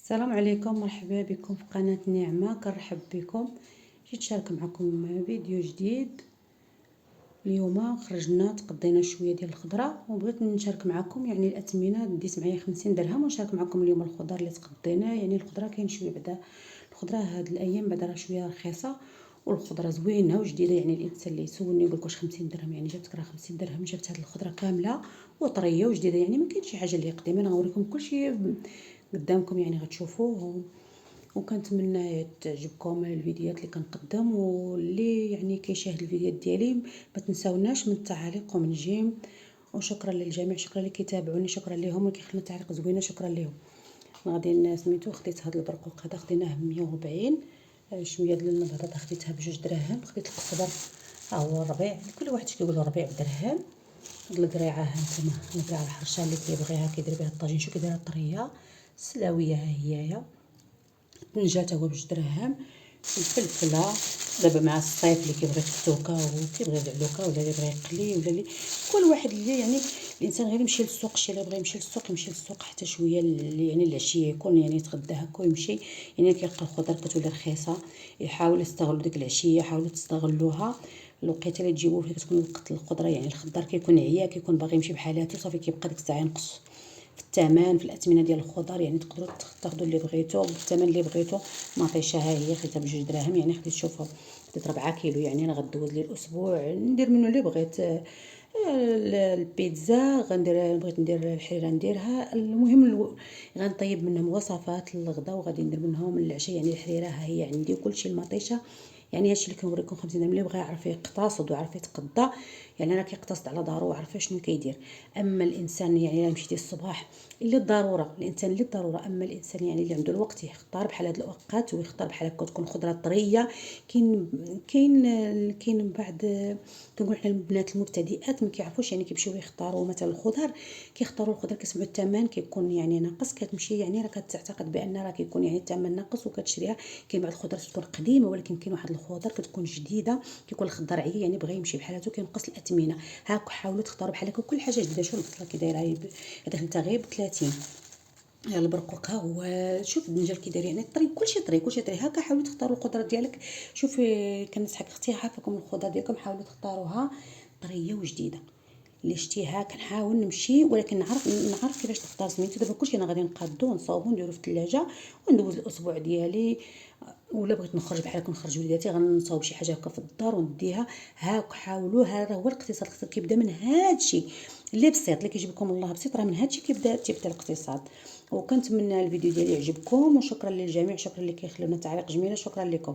السلام عليكم، مرحبا بكم في قناة نعمة. كنرحب بكم. جيت نشارك معكم فيديو جديد. اليوم خرجنا تقضينا شويه ديال الخضره وبغيت نشارك معكم يعني الاثمنه. ديت معايا 50 درهم ونشارك معكم اليوم الخضر اللي تقضينا. يعني الخضره كاين شويه بعدا الخضره هاد الايام بعدا راه شويه رخيصه والخضره زوينه وجديده. يعني الانسان اللي يسولني يقول واش 50 درهم يعني جبتك راه 50 درهم جبت هاد الخضره كامله وطريه وجديده. يعني ما كاينش شي حاجه اللي قديمه. انا غنوريكم كلشي قدامكم يعني غتشوفوه. وكنتمنى تعجبكم الفيديوهات اللي كنقدم، واللي يعني كيشاهد الفيديوهات ديالي ما تنساوناش من التعاليق ومن جيم. وشكرا للجميع، شكرا اللي كيتابعوني، شكرا ليهم اللي كيخليو تعليق زوينه، شكرا ليهم. غادي سميتو خديت هذا البرقوق هذا خديناه 140. شويه ديال النبره خديتها بجوج دراهم. خديت القزبر ها هو الربيع، كل واحد كيقول الربيع بدرهم. هاد القريعه ها نتوما القريعه الحرشه اللي كيبغيها كيدير بها الطاجين. شو كيديرها طريه. السلاويه ها هي الطنجة تا هو بجوج دراهم. الفلفله دابا مع الصيف اللي كيبغي التوكه وكيبغي العلوكه ولا اللي بغى يقلي ولا اللي كل واحد اللي يعني الانسان غير يمشي للسوق. شي اللي بغى يمشي للسوق يمشي للسوق حتى شويه يعني العشيه يكون يعني يتغدى هكا ويمشي. يعني كيلقى الخضر كتولي رخيصه. يحاول يستغل ديك العشيه، حاولوا تستغلوها. الوقيته اللي تجيبوه فيه كتكون وقت الخضره يعني الخضار كيكون عيا كيكون باغي يمشي بحالاتو صافي كيبقى ديك الساعه ينقص في الثمن في الاثمنه ديال الخضر. يعني تقدروا تاخذوا اللي بغيتو بالثمن اللي بغيتو. مطيشه ها هي خديتها بجوج دراهم. يعني خديت شوفوا خديت 4 كيلو. يعني انا غدوز لي الاسبوع ندير منه اللي بغيت. البيتزا غندير بغيت ندير الحريره نديرها. المهم غنطيب منهم وصفات للغدا وغادي ندير منهم العشاء. يعني الحريره ها هي عندي وكلشي المطيشه. يعني هادشي اللي كنوريكم 50 درهم. اللي بغى يعرف يقتصد ويعرف يتقضى يعني راه كيقتصد على دارو وعارف شنو كيدير. اما الانسان يعني الا مشيتي الصباح الا الضروره الانسان اللي الضروره. اما الانسان يعني اللي عنده الوقت يختار بحال هاد الاوقات ويختار بحال هكا تكون خضره طريه. كاين بعض كنقول حنا البنات المبتدئات ما كيعرفوش يعني كيمشيو يختاروا مثلا الخضر. كيختاروا الخضر كيسمعوا الثمن كيكون يعني ناقص كتمشي يعني راه كتعتقد بان راه كيكون يعني الثمن ناقص وكتشريها. كاين بعض الخضر تكون قديمه ولكن كاين واحد الخضر كتكون جديده كيكون الخضر عيا يعني بغى يمشي بحالاتو كينقص الاثمنه. هاك حاولوا تختاروا بحال هكا كل حاجه جديده. شوف البصله كي دايره هذاك انت غير ب 30. البرقوق ها هو. شوف الدنجال كي داير يعني طري كلشي طري كلشي طري. هكا حاولوا تختاروا الخضره ديالك. شوف كنصحك اختي عافاكم الخضره ديالكم حاولوا تختاروها طريه وجديده. اللي شتيها كنحاول نمشي ولكن نعرف كيفاش تختار. سميتو دابا كلشي انا غادي نقادو ونصاوبو نديرو في الثلاجه وندوز الاسبوع ديالي. ولا بغيت نخرج بحال هكا نخرج وليداتي غنصاوب شي حاجه هكا في الدار ونديها. هاك حاولوا. هذا هو الاقتصاد. الاقتصاد كيبدا من هادشي اللي بسيط اللي كيجيبكم الله بسيط. راه من هادشي تيبدا الاقتصاد. وكنتمنى الفيديو ديالي يعجبكم وشكرا للجميع. شكرا اللي كيخليونا تعليق جميله. شكرا لكم.